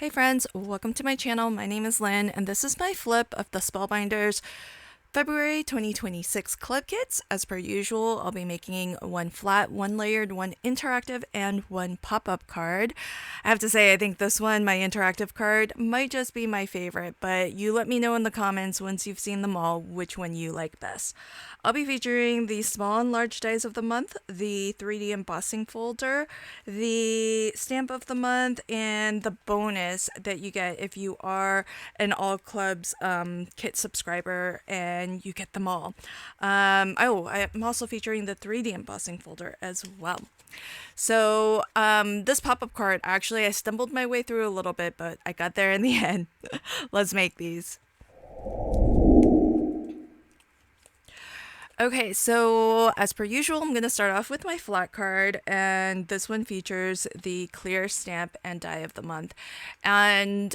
Hey friends, welcome to my channel. My name is Lynn, and this is my flip of the Spellbinders February 2026 clip kits. As per usual, I'll be making one flat, one layered, one interactive, and one pop-up card. I have to say, I think this one, my interactive card, might just be my favorite, but you let me know in the comments once you've seen them all which one you like best. I'll be featuring the small and large dies of the month, the 3D embossing folder, the stamp of the month, and the bonus that you get if you are an All Clubs kit subscriber and you get them all. I'm also featuring the 3D embossing folder as well. So this pop-up card, actually, I stumbled my way through a little bit, but I got there in the end. Let's make these. Okay, so as per usual, I'm going to start off with my flat card, and this one features the clear stamp and die of the month. And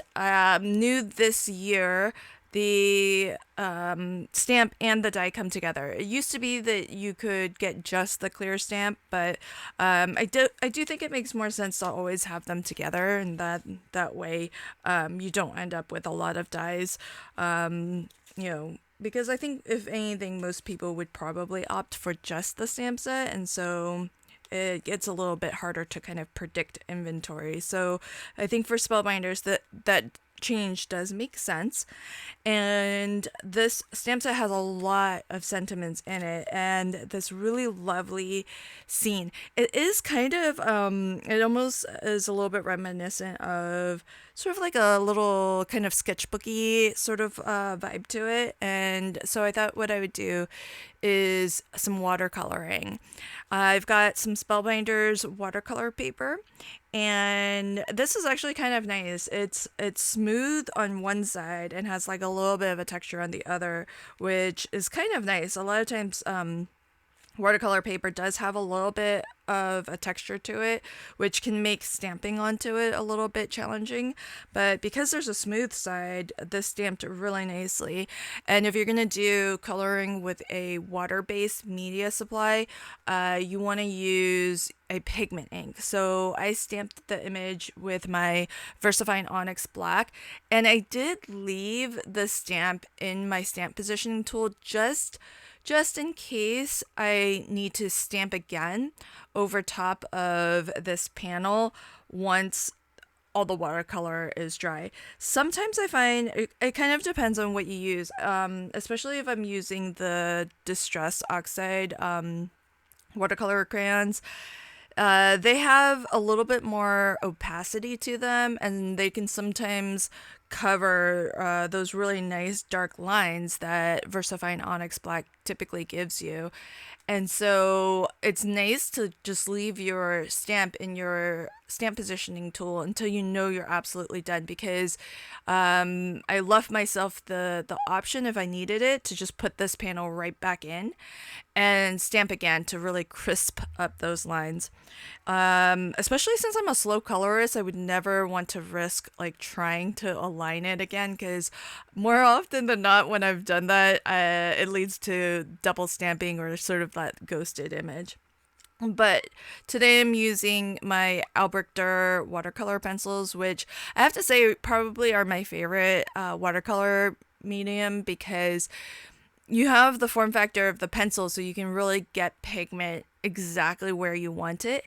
new this year, the stamp and the die come together. It used to be that you could get just the clear stamp, but I do think it makes more sense to always have them together, and that way you don't end up with a lot of dies. Because I think if anything, most people would probably opt for just the stamp set, and so it gets a little bit harder to kind of predict inventory. So I think for Spellbinders that change does make sense, and this stamp set has a lot of sentiments in it and this really lovely scene. It is kind of it almost is a little bit reminiscent of sort of like a little kind of sketchbooky sort of vibe to it, and so I thought what I would do is some watercoloring. I've got some Spellbinders watercolor paper, and this is actually kind of nice. It's smooth on one side and has like a little bit of a texture on the other, which is kind of nice. A lot of times watercolor paper does have a little bit of a texture to it, which can make stamping onto it a little bit challenging, but because there's a smooth side, this stamped really nicely. And if you're going to do coloring with a water-based media supply, you want to use a pigment ink. So I stamped the image with my VersaFine Onyx Black, and I did leave the stamp in my stamp positioning tool just in case I need to stamp again over top of this panel once all the watercolor is dry. Sometimes I find it kind of depends on what you use, especially if I'm using the Distress Oxide watercolor crayons. They have a little bit more opacity to them, and they can sometimes cover those really nice dark lines that VersaFine Onyx Black typically gives you. And so it's nice to just leave your stamp in your stamp positioning tool until you know you're absolutely done, because I left myself the option, if I needed it, to just put this panel right back in and stamp again to really crisp up those lines. Especially since I'm a slow colorist, I would never want to risk like trying to align it again, because more often than not when I've done that, it leads to double stamping or sort of that ghosted image. But today I'm using my Albrecht Dürer watercolor pencils, which I have to say probably are my favorite watercolor medium, because you have the form factor of the pencil, so you can really get pigment exactly where you want it.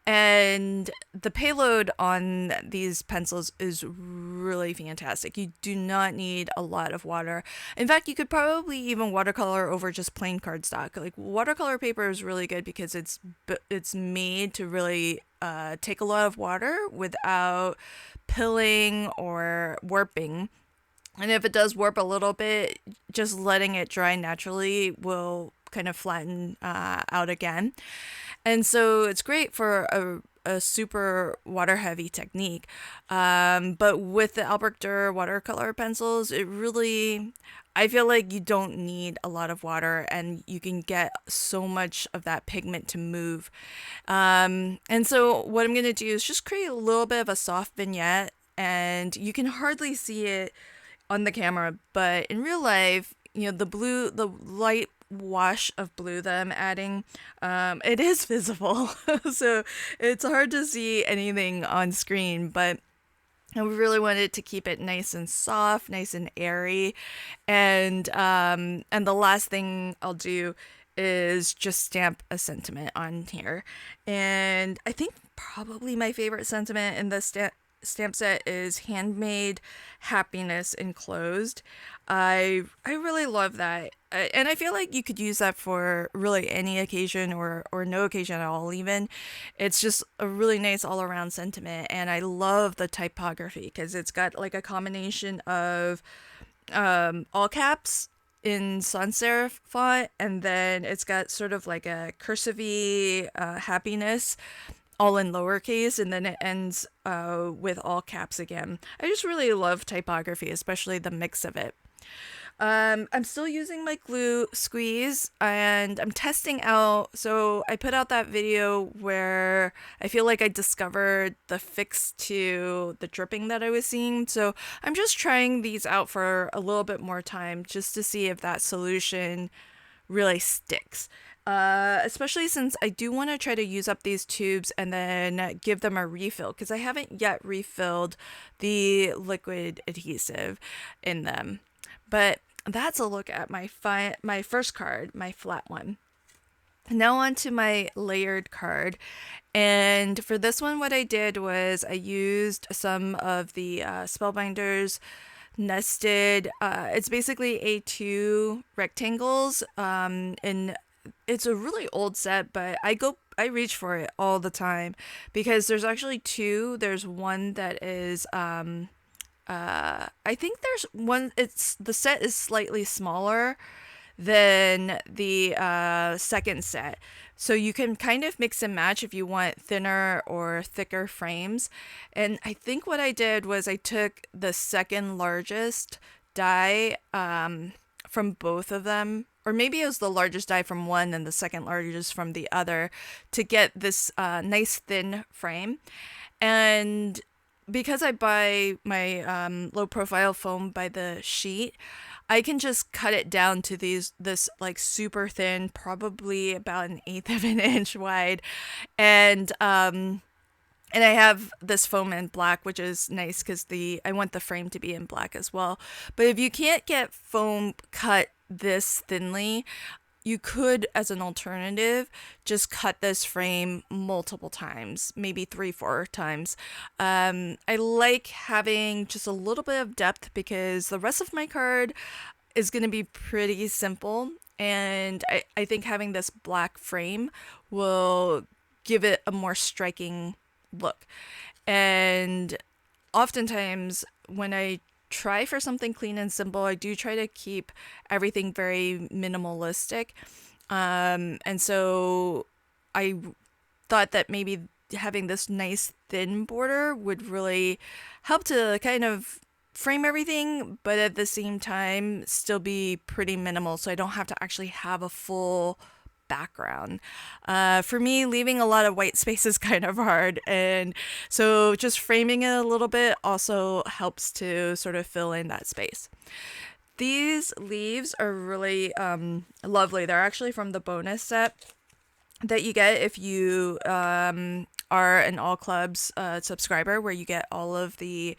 And the payload on these pencils is really fantastic. You do not need a lot of water. In fact, you could probably even watercolor over just plain cardstock. Like, watercolor paper is really good because it's made to really take a lot of water without pilling or warping. And if it does warp a little bit, just letting it dry naturally will kind of flatten out again. And so it's great for a super water heavy technique. But with the Albrecht Dürer watercolor pencils, I feel like you don't need a lot of water and you can get so much of that pigment to move. And so what I'm going to do is just create a little bit of a soft vignette, and you can hardly see it on the camera, but in real life, the light wash of blue that I'm adding, it is visible. So it's hard to see anything on screen, but And we really wanted to keep it nice and soft, nice and airy. And the last thing I'll do is just stamp a sentiment on here. And I think probably my favorite sentiment in the stamp set is handmade happiness enclosed. I really love that. And I feel like you could use that for really any occasion or no occasion at all even. It's just a really nice all around sentiment, and I love the typography because it's got like a combination of all caps in sans serif font, and then it's got sort of like a cursive happiness all in lowercase, and then it ends with all caps again. I just really love typography, especially the mix of it. I'm still using my glue squeeze, and I'm testing out. So I put out that video where I feel like I discovered the fix to the dripping that I was seeing. So I'm just trying these out for a little bit more time just to see if that solution really sticks. Especially since I do want to try to use up these tubes and then give them a refill, because I haven't yet refilled the liquid adhesive in them. But that's a look at my first card, my flat one. Now on to my layered card. And for this one, what I did was I used some of the Spellbinders nested, it's basically A2 rectangles, and it's a really old set, but I reach for it all the time because there's actually two. There's one that is I think there's one, the set is slightly smaller than the second set. So you can kind of mix and match if you want thinner or thicker frames. And I think what I did was I took the second largest die from both of them, or maybe it was the largest die from one and the second largest from the other, to get this nice thin frame. And because I buy my low profile foam by the sheet, I can just cut it down to this like super thin, probably about 1/8 of an inch wide, and I have this foam in black, which is nice because I want the frame to be in black as well. But if you can't get foam cut this thinly, you could, as an alternative, just cut this frame multiple times, maybe 3-4 times. I like having just a little bit of depth because the rest of my card is going to be pretty simple. And I think having this black frame will give it a more striking look. And oftentimes when I try for something clean and simple, I do try to keep everything very minimalistic. And so I thought that maybe having this nice thin border would really help to kind of frame everything, but at the same time still be pretty minimal, so I don't have to actually have a full background. For me, leaving a lot of white space is kind of hard, and so just framing it a little bit also helps to sort of fill in that space. These leaves are really lovely. They're actually from the bonus set that you get if you are an All Clubs subscriber, where you get all of the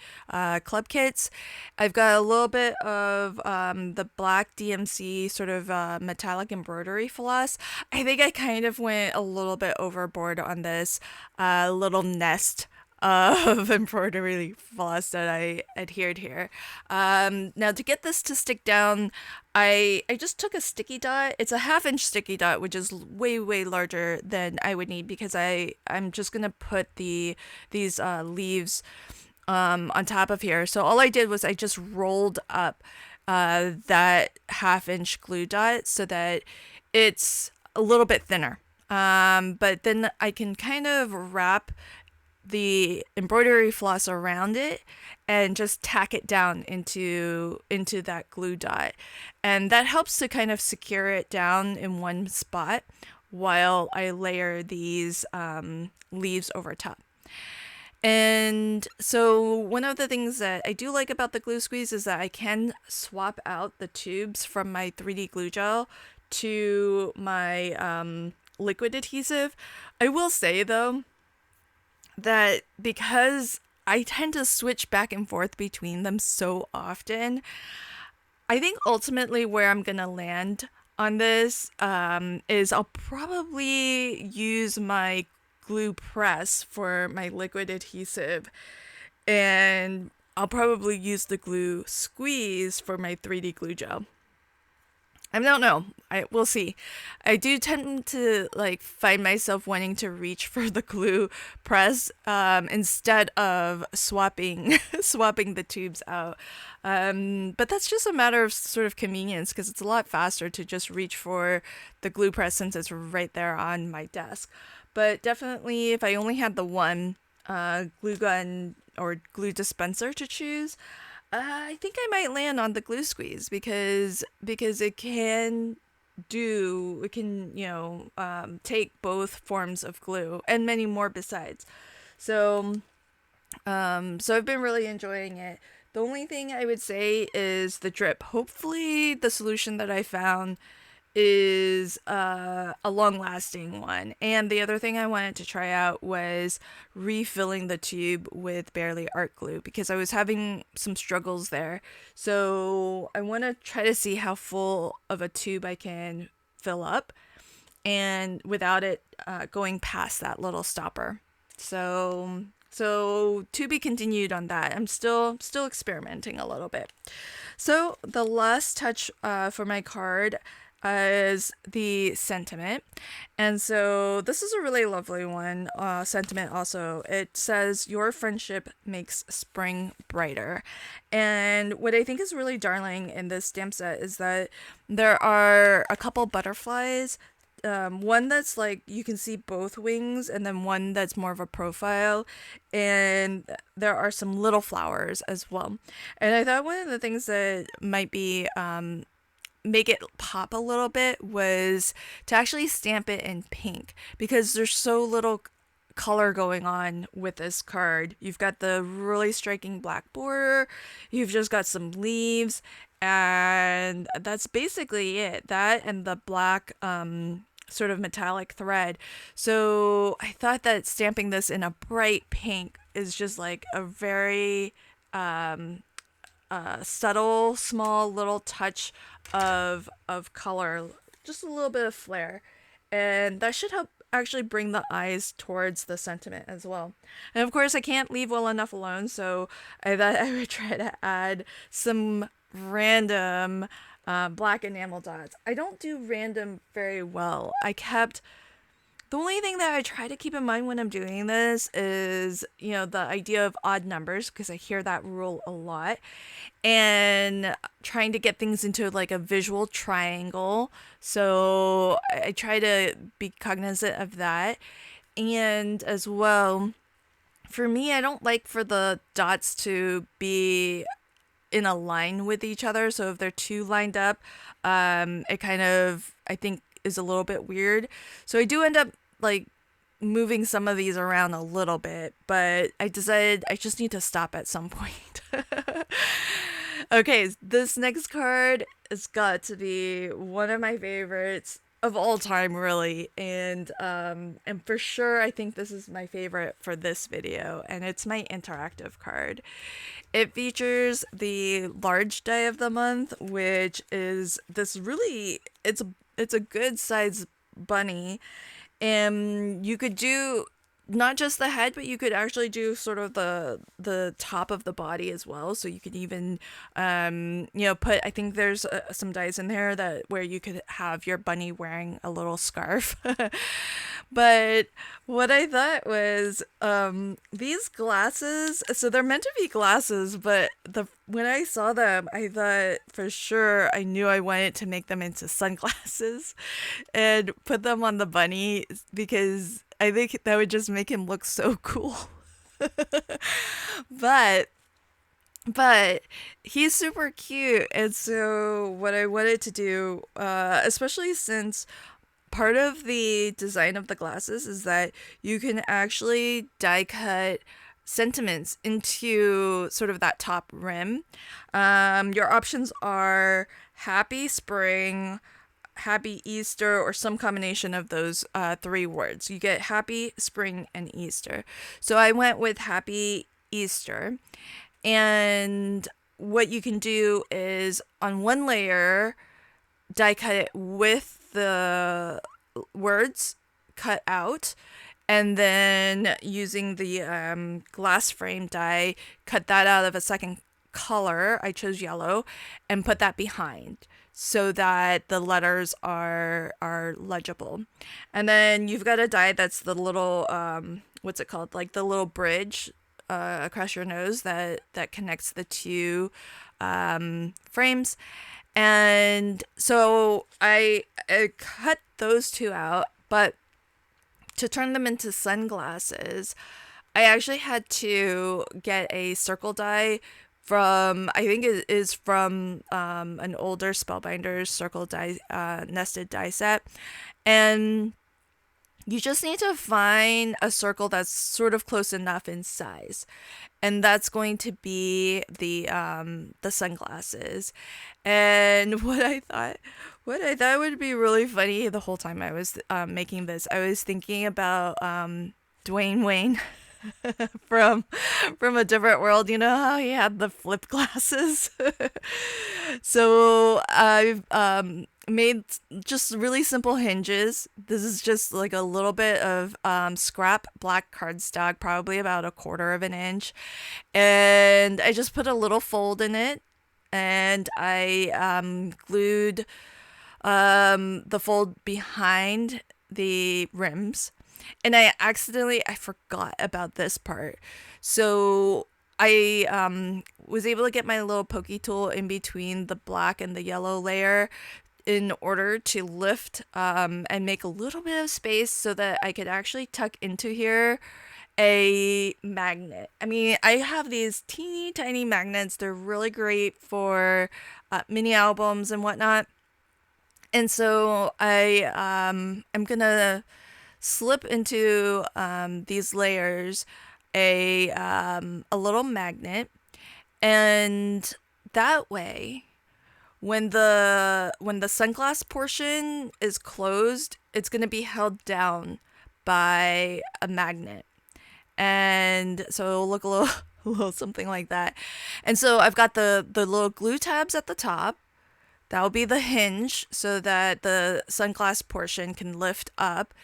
club kits. I've got a little bit of the black DMC sort of metallic embroidery floss. I think I kind of went a little bit overboard on this little nest of embroidery floss that I adhered here. Now to get this to stick down, I just took a sticky dot. It's a 1/2 inch sticky dot, which is way larger than I would need because I'm just gonna put these leaves on top of here. So all I did was I just rolled up that 1/2 inch glue dot so that it's a little bit thinner. But then I can kind of wrap the embroidery floss around it and just tack it down into that glue dot, and that helps to kind of secure it down in one spot while I layer these leaves over top. And so one of the things that I do like about the glue squeeze is that I can swap out the tubes from my 3D glue gel to my liquid adhesive. I will say though that because I tend to switch back and forth between them so often. I think ultimately where I'm gonna land on this is I'll probably use my glue press for my liquid adhesive, and I'll probably use the glue squeeze for my 3D glue gel. I don't know. We'll see. I do tend to like find myself wanting to reach for the glue press instead of swapping the tubes out. But that's just a matter of sort of convenience because it's a lot faster to just reach for the glue press since it's right there on my desk. But definitely, if I only had the one glue gun or glue dispenser to choose, I think I might land on the glue squeeze because it can take both forms of glue and many more besides. So I've been really enjoying it. The only thing I would say is the drip. Hopefully the solution that I found is a long-lasting one. And the other thing I wanted to try out was refilling the tube with barely art glue because I was having some struggles there. So I want to try to see how full of a tube I can fill up and without it going past that little stopper. So to be continued on that. I'm still experimenting a little bit. So the last touch for my card is the sentiment. And so this is a really lovely one. Sentiment also. It says, "Your friendship makes spring brighter." And what I think is really darling in this stamp set is that there are a couple butterflies. One that's like you can see both wings, and then one that's more of a profile, and there are some little flowers as well. And I thought one of the things that might be make it pop a little bit was to actually stamp it in pink because there's so little color going on with this card. You've got the really striking black border, you've just got some leaves, and that's basically it. That and the black sort of metallic thread. So I thought that stamping this in a bright pink is just like a very subtle, small little touch of color, just a little bit of flair, and that should help actually bring the eyes towards the sentiment as well. And of course, I can't leave well enough alone, so I thought I would try to add some random black enamel dots. I don't do random very well. The only thing that I try to keep in mind when I'm doing this is, the idea of odd numbers, because I hear that rule a lot, and trying to get things into like a visual triangle. So I try to be cognizant of that. And as well, for me, I don't like for the dots to be in a line with each other. So if they're too lined up, it kind of, I think, is a little bit weird. So I do end up like moving some of these around a little bit, but I decided I just need to stop at some point. Okay, this next card has got to be one of my favorites of all time, really, and for sure I think this is my favorite for this video, and it's my interactive card. It features the large die of the month, which is this really, it's a good size bunny, and you could do not just the head, but you could actually do sort of the top of the body as well. So you could even put, I think there's some dies in there that where you could have your bunny wearing a little scarf. But what I thought was these glasses, so they're meant to be glasses, but when I saw them, I thought for sure I knew I wanted to make them into sunglasses and put them on the bunny because I think that would just make him look so cool. But he's super cute, and so what I wanted to do, especially since part of the design of the glasses is that you can actually die cut sentiments into sort of that top rim. Your options are happy spring, happy Easter, or some combination of those three words. You get happy, spring, and Easter. So I went with happy Easter. And what you can do is on one layer, die cut it with the words cut out, and then using the glass frame die, cut that out of a second color. I chose yellow, and put that behind so that the letters are legible. And then you've got a die that's the little what's it called? Like the little bridge across your nose that connects the two frames. And so I cut those two out, but to turn them into sunglasses, I actually had to get a circle die from, I think it is from an older Spellbinders circle die, nested die set. And you just need to find a circle that's sort of close enough in size. And that's going to be the sunglasses. And what I thought would be really funny the whole time I was making this, I was thinking about Dwayne Wayne from A Different World. You know how he had the flip glasses? So I've made just really simple hinges. This is just like a little bit of scrap black cardstock, probably about 1/4 of an inch, and I just put a little fold in it, and I glued the fold behind the rims. And I forgot about this part. So I was able to get my little pokey tool in between the black and the yellow layer in order to lift and make a little bit of space so that I could actually tuck into here a magnet. I mean, I have these teeny tiny magnets. They're really great for mini albums and whatnot. And so I'm gonna slip into these layers a little magnet, and that way when the sunglass portion is closed, it's going to be held down by a magnet, and so it'll look a little a little something like that. And so I've got the little glue tabs at the top. That will be the hinge so that the sunglass portion can lift up.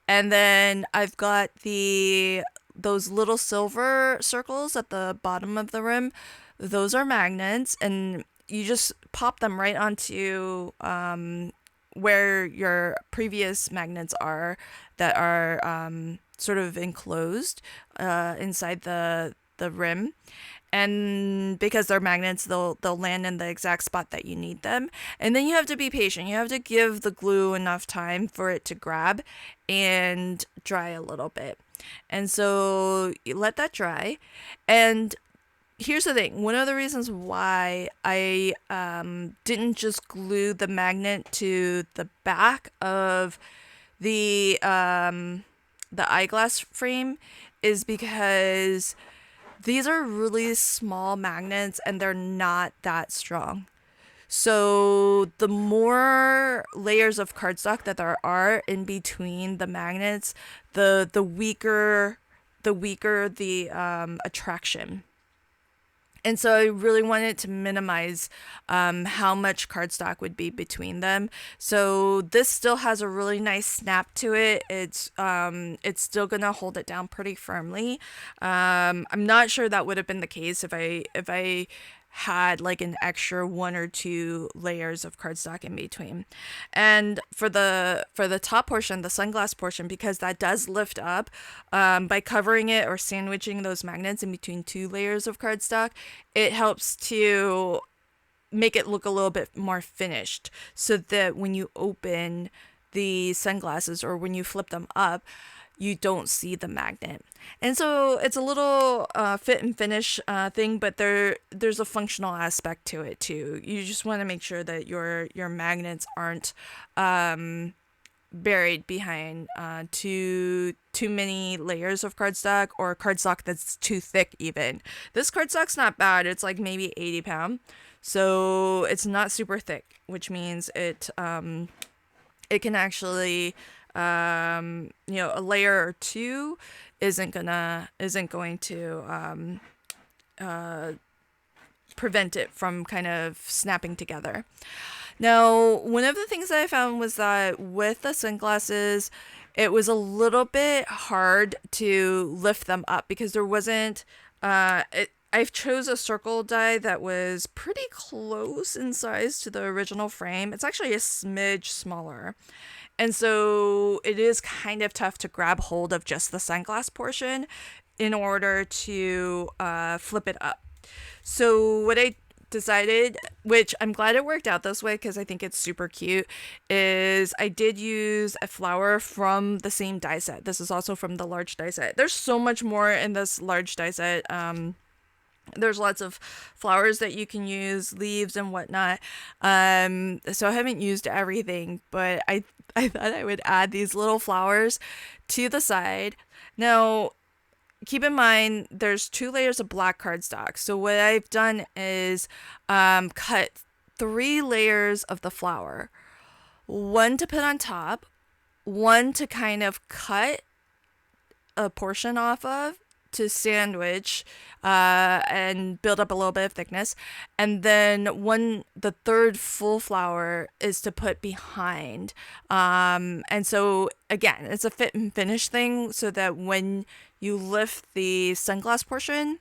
And then I've got those little silver circles at the bottom of the rim. Those are magnets, and you just pop them right onto where your previous magnets are that are sort of enclosed inside the rim. And because they're magnets, they'll land in the exact spot that you need them. And then you have to be patient. You have to give the glue enough time for it to grab and dry a little bit. And so you let that dry. And here's the thing. One of the reasons why I didn't just glue the magnet to the back of the eyeglass frame is because these are really small magnets and they're not that strong. So the more layers of cardstock that there are in between the magnets, the weaker the attraction. And so I really wanted to minimize how much cardstock would be between them. So this still has a really nice snap to it. It's still gonna hold it down pretty firmly. I'm not sure that would have been the case if I had like an extra 1 or 2 layers of cardstock in between. And for the top portion, the sunglass portion, because that does lift up, by covering it or sandwiching those magnets in between 2 layers of cardstock, it helps to make it look a little bit more finished, so that when you open the sunglasses or when you flip them up, you don't see the magnet. And so it's a little fit and finish thing, but there's a functional aspect to it too. You just want to make sure that your magnets aren't buried behind too many layers of cardstock, or cardstock that's too thick even. This cardstock's not bad. It's like maybe 80 pound. So it's not super thick, which means it can actually a layer or two isn't going to prevent it from kind of snapping together. Now, one of the things that I found was that with the sunglasses, it was a little bit hard to lift them up because there wasn't. I've chose a circle die that was pretty close in size to the original frame. It's actually a smidge smaller. And so it is kind of tough to grab hold of just the sunglass portion in order to flip it up. So what I decided, which I'm glad it worked out this way because I think it's super cute, is I did use a flower from the same die set. This is also from the large die set. There's so much more in this large die set. There's lots of flowers that you can use, leaves and whatnot. So I haven't used everything, but I thought I would add these little flowers to the side. Now, keep in mind, there's 2 layers of black cardstock. So what I've done is cut 3 layers of the flower. 1 to put on top, 1 to kind of cut a portion off of to sandwich and build up a little bit of thickness, and then the third full flower is to put behind, and so again, it's a fit and finish thing so that when you lift the sunglass portion,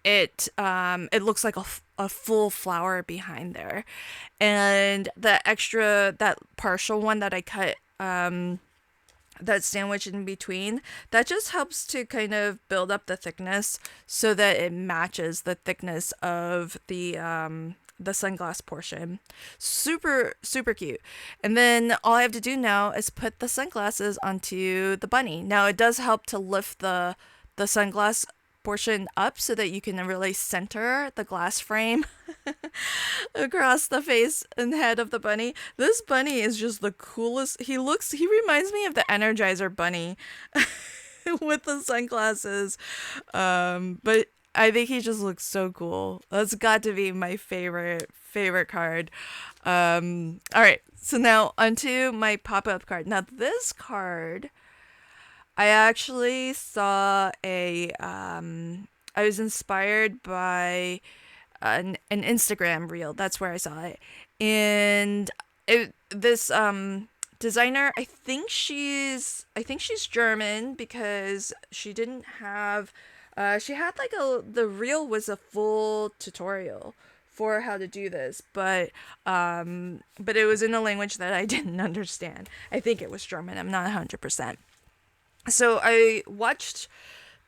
it looks like a full flower behind there. And that partial one that I cut, that sandwich in between, that just helps to kind of build up the thickness so that it matches the thickness of the sunglass portion. Super, super cute. And then all I have to do now is put the sunglasses onto the bunny. Now it does help to lift the sunglass portion up so that you can really center the glass frame across the face and head of the bunny. This bunny is just the coolest. He reminds me of the Energizer bunny with the sunglasses. But I think he just looks so cool. That's got to be my favorite card. All right, so now onto my pop-up card. Now this card, I actually saw I was inspired by an Instagram reel. That's where I saw it. And this designer, I think she's German because she didn't have, she had like the reel was a full tutorial for how to do this, but it was in a language that I didn't understand. I think it was German. I'm not 100%. So I watched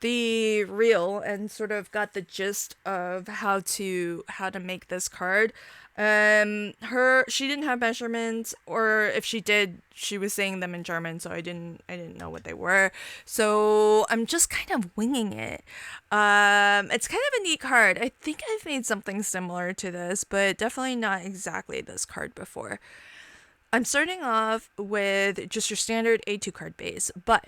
the reel and sort of got the gist of how to make this card. She didn't have measurements, or if she did, she was saying them in German, so I didn't know what they were. So I'm just kind of winging it. It's kind of a neat card. I think I've made something similar to this, but definitely not exactly this card before. I'm starting off with just your standard A2 card base, but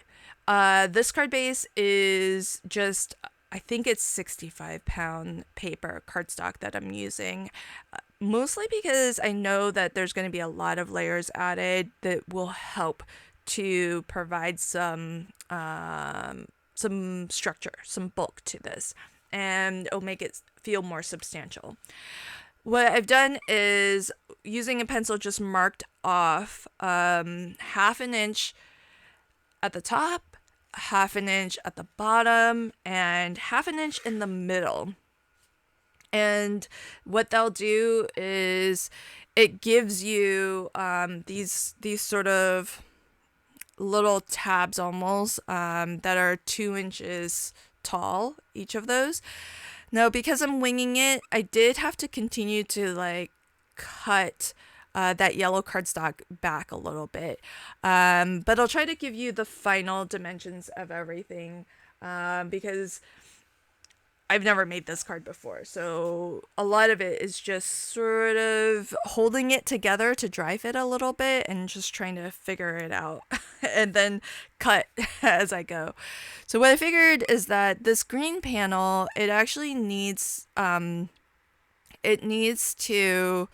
this card base is just, I think it's 65-pound paper cardstock that I'm using, mostly because I know that there's going to be a lot of layers added that will help to provide some structure, some bulk to this, and it'll make it feel more substantial. What I've done is, using a pencil, just marked off 1/2 inch at the top, 1/2 inch at the bottom, and 1/2 inch in the middle. And what they'll do is it gives you these sort of little tabs almost that are 2 inches tall, each of those. Now, because I'm winging it, I did have to continue to like cut that yellow cardstock back a little bit. But I'll try to give you the final dimensions of everything because I've never made this card before. So a lot of it is just sort of holding it together to dry fit a little bit and just trying to figure it out and then cut as I go. So what I figured is that this green panel, it actually needs, it needs to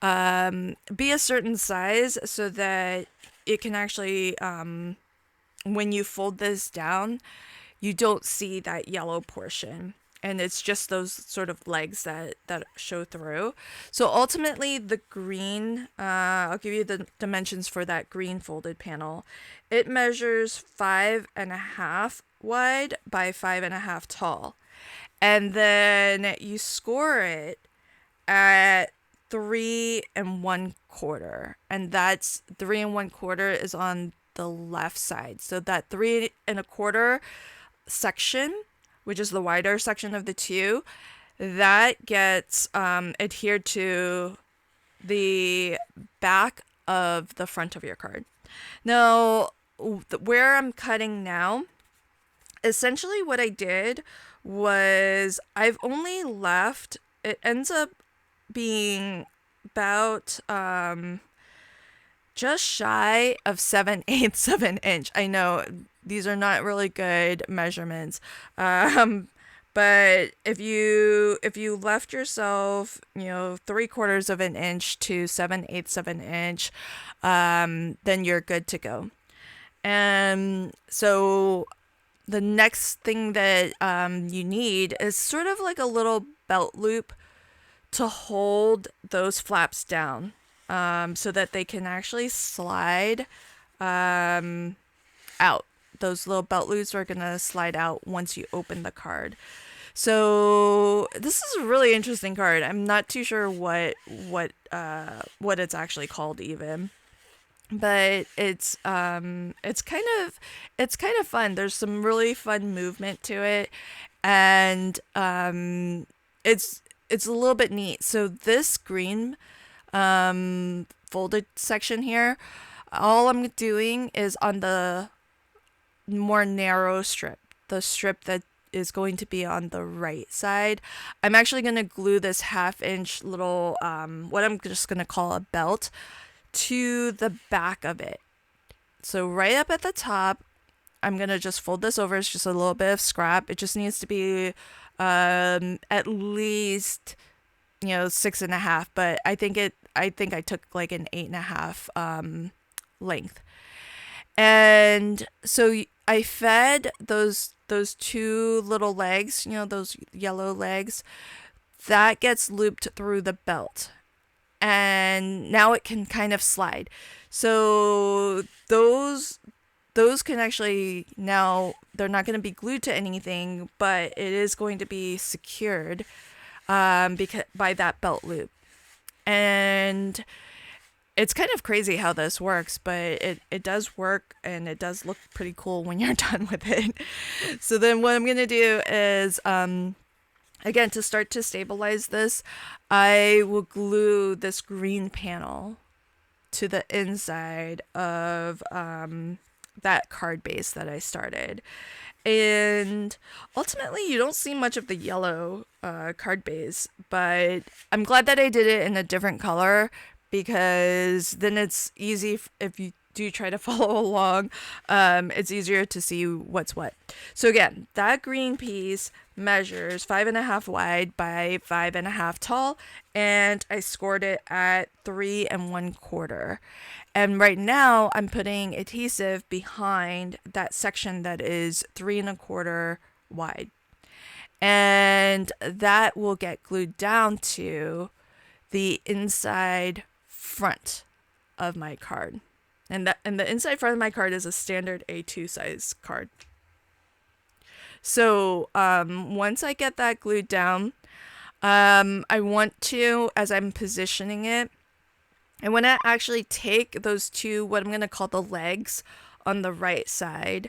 be a certain size so that it can actually, when you fold this down, you don't see that yellow portion. And it's just those sort of legs that show through. So ultimately, the green, I'll give you the dimensions for that green folded panel. It measures 5.5 wide by 5.5 tall. And then you score it at 3 1/4, and that's 3 1/4 is on the left side. So that 3 1/4 section, which is the wider section of the two, that gets adhered to the back of the front of your card. Now, where I'm cutting now, essentially what I did was I've only left, it ends up being about just shy of 7/8 of an inch. I know these are not really good measurements, but if you left yourself, 3/4 of an inch to 7/8 of an inch, then you're good to go. And so the next thing that you need is sort of like a little belt loop to hold those flaps down, so that they can actually slide out. Those little belt loops are gonna slide out once you open the card. So this is a really interesting card. I'm not too sure what it's actually called even, but it's kind of fun. There's some really fun movement to it, and it's a little bit neat. So this green folded section here, all I'm doing is on the more narrow strip, the strip that is going to be on the right side. I'm actually going to glue this 1/2 inch little, what I'm just going to call a belt, to the back of it. So right up at the top, I'm going to just fold this over. It's just a little bit of scrap. It just needs to be at least 6.5, but I think I took like an 8.5 length. And so I fed those two little legs, those yellow legs, that gets looped through the belt, and now it can kind of slide. So those can actually, now they're not going to be glued to anything, but it is going to be secured because by that belt loop. And it's kind of crazy how this works, but it does work, and it does look pretty cool when you're done with it. So then what I'm going to do is, again, to start to stabilize this, I will glue this green panel to the inside of that card base that I started. And ultimately, you don't see much of the yellow card base, but I'm glad that I did it in a different color, because then it's easy if you do try to follow along. It's easier to see what's what. So again, that green piece measures 5.5 wide by 5.5 tall, and I scored it at 3 1/4. And right now I'm putting adhesive behind that section that is 3 1/4 wide, and that will get glued down to the inside front of my card. And the inside front of my card is a standard A2 size card. So once I get that glued down, I want to, as I'm positioning it, I want to actually take those two, what I'm going to call the legs on the right side.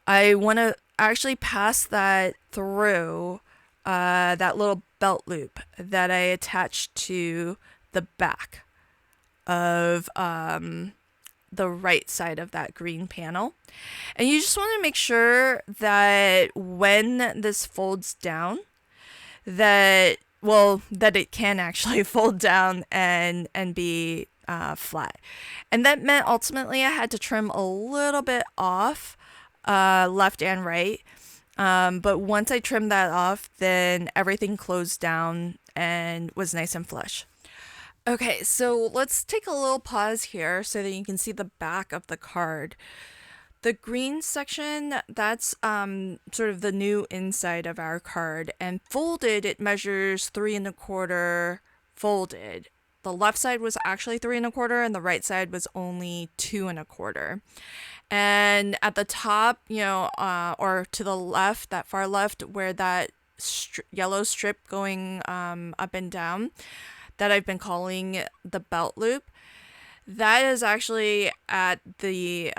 I want to actually pass that through that little belt loop that I attached to the back of the right side of that green panel. And you just want to make sure that when this folds down, that it can actually fold down and be flat. And that meant ultimately I had to trim a little bit off left and right. But once I trimmed that off, then everything closed down and was nice and flush. Okay, so let's take a little pause here so that you can see the back of the card. The green section, that's sort of the new inside of our card, and folded, it measures 3 1/4 folded. The left side was actually 3 1/4, and the right side was only 2 1/4. And at the top, or to the left, that far left, where that yellow strip going up and down, that I've been calling the belt loop, that is actually at the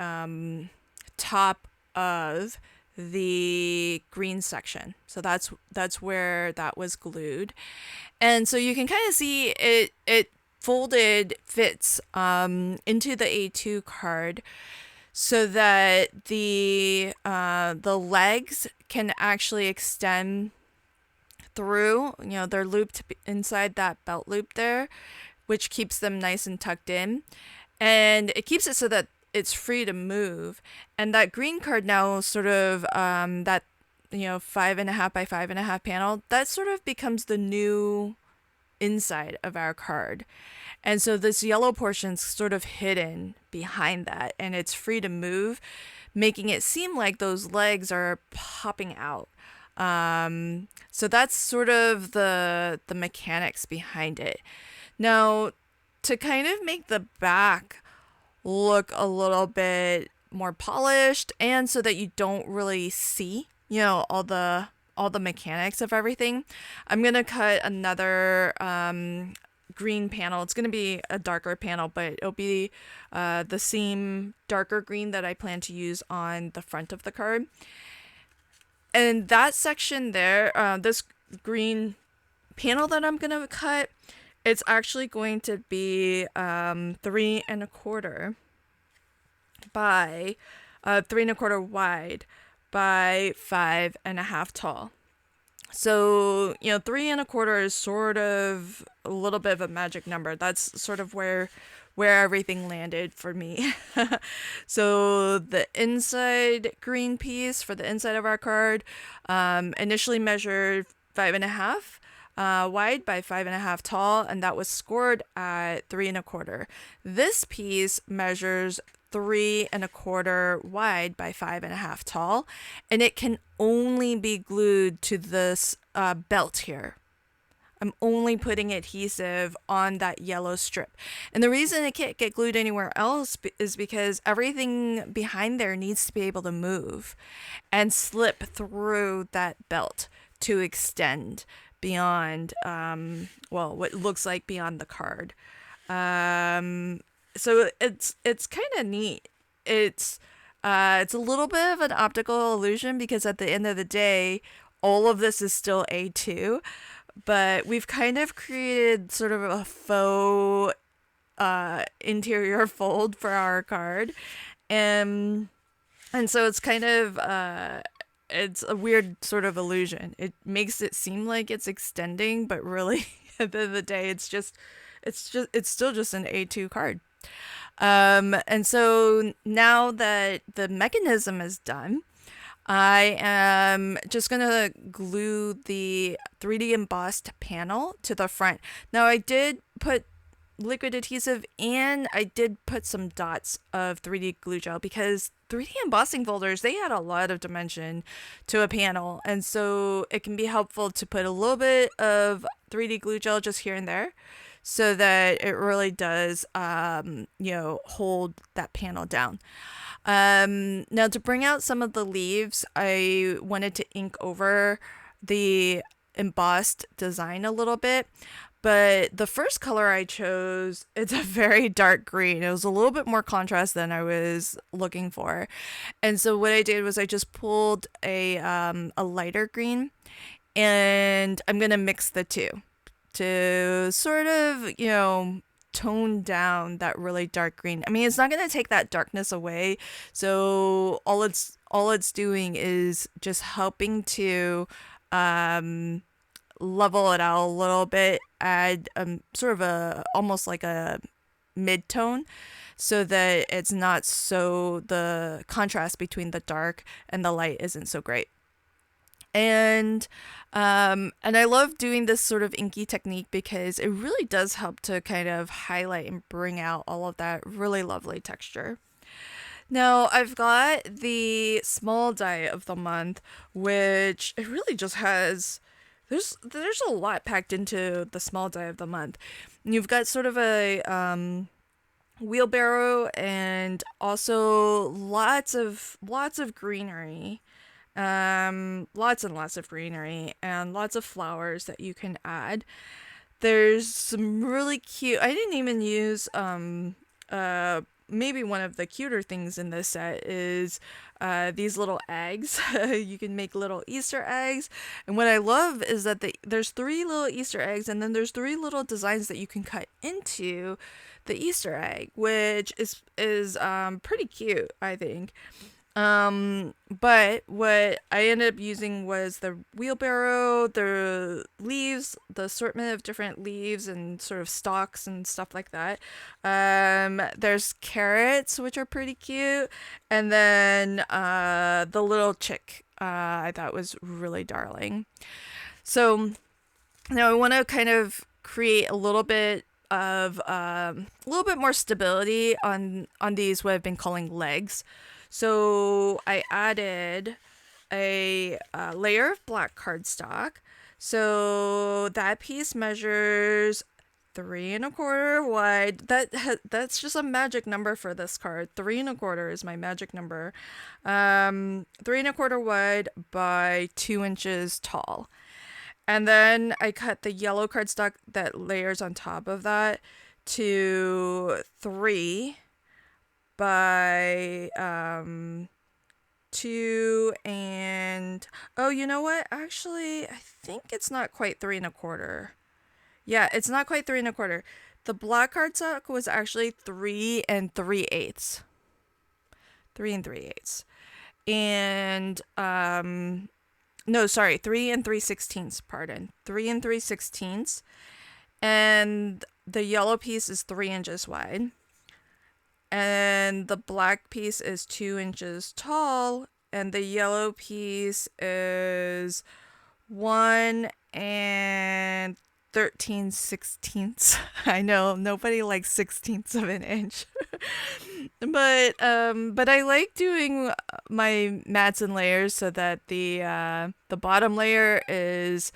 top of the green section. So that's where that was glued. And so you can kind of see it folded fits into the A2 card so that the legs can actually extend through. They're looped inside that belt loop there, which keeps them nice and tucked in. And it keeps it so that it's free to move. And that green card now sort of that 5 1/2 by 5 1/2 panel, that sort of becomes the new inside of our card. And so this yellow portion's sort of hidden behind that, and it's free to move, making it seem like those legs are popping out. So that's sort of the mechanics behind it. Now, to kind of make the back look a little bit more polished, and so that you don't really see, all the mechanics of everything, I'm gonna cut another green panel. It's gonna be a darker panel, but it'll be the same darker green that I plan to use on the front of the card. And that section there, this green panel that I'm gonna cut, it's actually going to be 3 1/4 by 3 1/4 wide by 5 1/2 tall. So 3 1/4 is sort of a little bit of a magic number. That's sort of where everything landed for me. So the inside green piece for the inside of our card initially measured 5 1/2 wide by 5 1/2 tall, and that was scored at 3 1/4. This piece measures 3 1/4 wide by 5 1/2 tall, and it can only be glued to this belt here. I'm only putting adhesive on that yellow strip. And the reason it can't get glued anywhere else is because everything behind there needs to be able to move and slip through that belt to extend beyond, what looks like beyond the card. So it's kind of neat. It's a little bit of an optical illusion because at the end of the day, all of this is still A2, but we've kind of created sort of a faux interior fold for our card, and so it's kind of it's a weird sort of illusion. It makes it seem like it's extending, but really at the end of the day, it's still just an A2 card. And so now that the mechanism is done, I am just going to glue the 3D embossed panel to the front. Now I did put liquid adhesive and I did put some dots of 3D glue gel because 3D embossing folders, they add a lot of dimension to a panel. And so it can be helpful to put a little bit of 3D glue gel just here and there so that it really does, hold that panel down. Now to bring out some of the leaves, I wanted to ink over the embossed design a little bit, but the first color I chose, it's a very dark green. It was a little bit more contrast than I was looking for. And so what I did was I just pulled a lighter green, and I'm going to mix the two to sort of, tone down that really dark green. I mean, it's not going to take that darkness away. So all it's doing is just helping to level it out a little bit, add sort of almost like a mid-tone so that it's not so, the contrast between the dark and the light isn't so great. And I love doing this sort of inky technique because it really does help to kind of highlight and bring out all of that really lovely texture. Now, I've got the small die of the month, which it really just has there's a lot packed into the small die of the month. You've got sort of a wheelbarrow and also lots of greenery. Lots and lots of greenery and lots of flowers that you can add. There's some really cute. I didn't even use maybe one of the cuter things in this set is these little eggs. You can make little Easter eggs, and what I love is that there's 3 little Easter eggs, and then there's 3 little designs that you can cut into the Easter egg, which is pretty cute, I think. But what I ended up using was the wheelbarrow, the leaves, the assortment of different leaves and sort of stalks and stuff like that. There's carrots, which are pretty cute, and then the little chick, I thought was really darling. So now I want to kind of create a little bit more stability on these what I've been calling legs. So I added a layer of black cardstock. So that piece measures 3¼ wide. That's just a magic number for this card. 3¼ is my magic number. 3¼ wide by 2 inches tall. And then I cut the yellow cardstock that layers on top of that to 3 by 2 and oh, you know what? Actually, I think it's not quite 3¼ Yeah, it's not quite 3¼ The black cardstock was actually 3 3/8 3 3/8 And no, sorry, 3 3/16 pardon. 3 3/16 And the yellow piece is 3 inches wide. And the black piece is 2 inches tall, and the yellow piece is 1 13/16. I know nobody likes 16ths of an inch, but I like doing my mats and layers so that the bottom layer is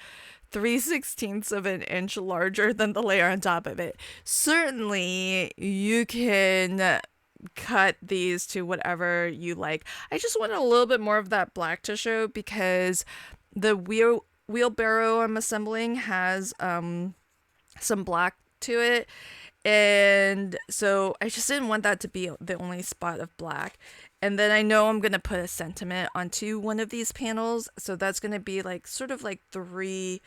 3/16 of an inch larger than the layer on top of it. Certainly, you can cut these to whatever you like. I just wanted a little bit more of that black to show because the wheelbarrow I'm assembling has some black to it. And so I just didn't want that to be the only spot of black. And then I know I'm going to put a sentiment onto one of these panels. So that's going to be like sort of like 3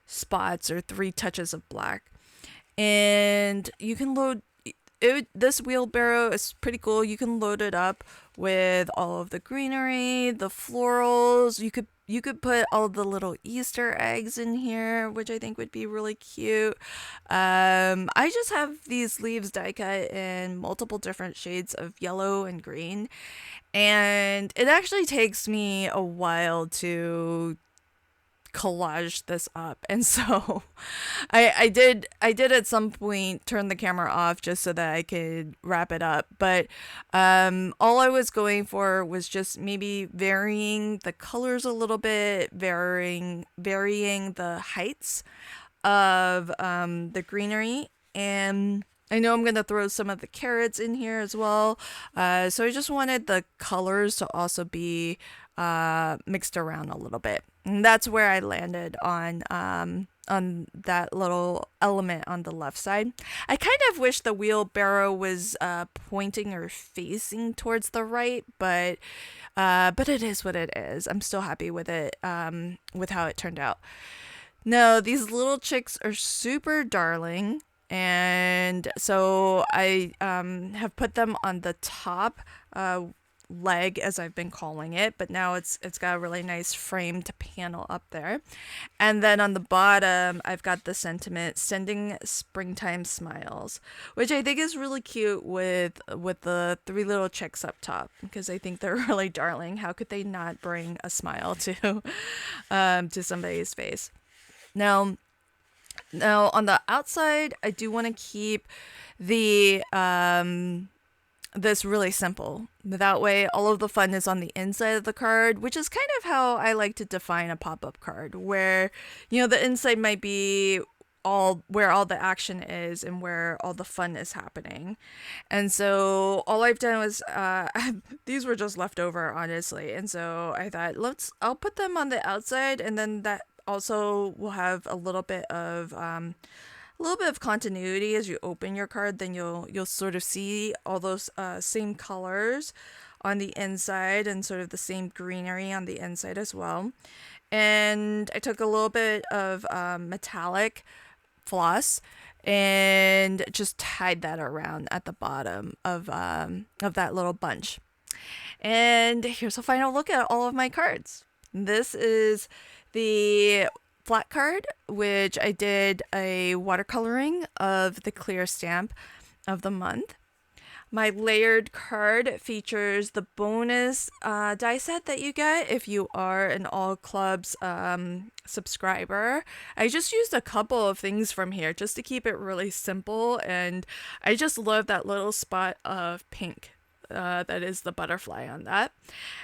spots or 3 touches of black. And you can load it. This wheelbarrow is pretty cool. You can load it up with all of the greenery, the florals. You could put all the little Easter eggs in here, which I think would be really cute. I just have these leaves die cut in multiple different shades of yellow and green, and it actually takes me a while to collage this up, and so I did at some point turn the camera off just so that I could wrap it up, but all I was going for was just maybe varying the colors a little bit, varying the heights of the greenery, and I know I'm going to throw some of the carrots in here as well, so I just wanted the colors to also be mixed around a little bit. And that's where I landed on that little element on the left side. I kind of wish the wheelbarrow was pointing or facing towards the right, but it is what it is. I'm still happy with it, with how it turned out. Now, these little chicks are super darling, and so I have put them on the top leg, as I've been calling it, but now it's got a really nice framed panel up there. And then on the bottom, I've got the sentiment "Sending Springtime Smiles," which I think is really cute with the three little chicks up top, because I think they're really darling. How could they not bring a smile to somebody's face? Now, on the outside, I do want to keep the this really simple. That way, all of the fun is on the inside of the card, which is kind of how I like to define a pop-up card, where, you know, the inside might be all where all the action is and where all the fun is happening. And so all I've done was these were just left over, honestly. And so I thought, I'll put them on the outside, and then that also will have a little bit of continuity as you open your card. Then you'll sort of see all those same colors on the inside and sort of the same greenery on the inside as well. And I took a little bit of metallic floss and just tied that around at the bottom of that little bunch. And here's a final look at all of my cards. This is the flat card, which I did a watercoloring of the clear stamp of the month. My layered card features the bonus die set that you get if you are an All Clubs subscriber. I just used a couple of things from here just to keep it really simple, and I just love that little spot of pink. That is the butterfly on that.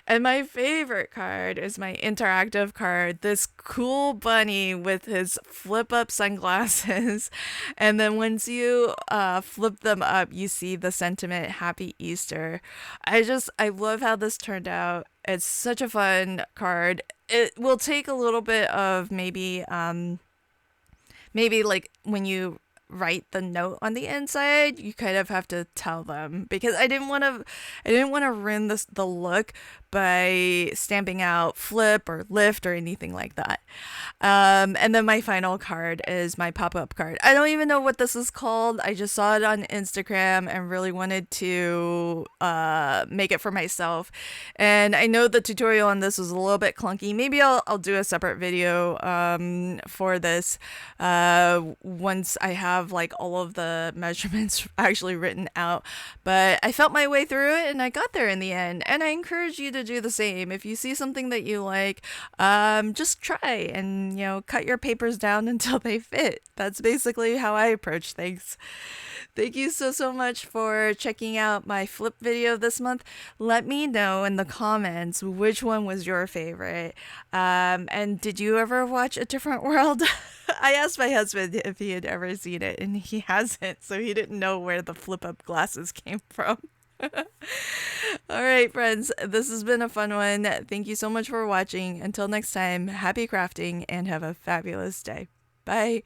And my favorite card is my interactive card, this cool bunny with his flip up sunglasses. And then once you flip them up, you see the sentiment "Happy Easter." I love how this turned out. It's such a fun card. It will take a little bit of maybe like when you write the note on the inside, you kind of have to tell them, because I didn't want to ruin the look by stamping out flip or lift or anything like that. And then my final card is my pop-up card. I don't even know what this is called. I just saw it on Instagram and really wanted to make it for myself. And I know the tutorial on this was a little bit clunky. Maybe I'll do a separate video for this once I have like all of the measurements actually written out. But I felt my way through it and I got there in the end. And I encourage you to do the same. If you see something that you like, just try and, you know, cut your papers down until they fit. That's basically how I approach things. Thank you so much for checking out my flip video this month. Let me know in the comments which one was your favorite. And did you ever watch A Different World? I asked my husband if he had ever seen it, and he hasn't, so he didn't know where the flip up glasses came from. All right, friends, this has been a fun one. Thank you so much for watching. Until next time, happy crafting and have a fabulous day. Bye.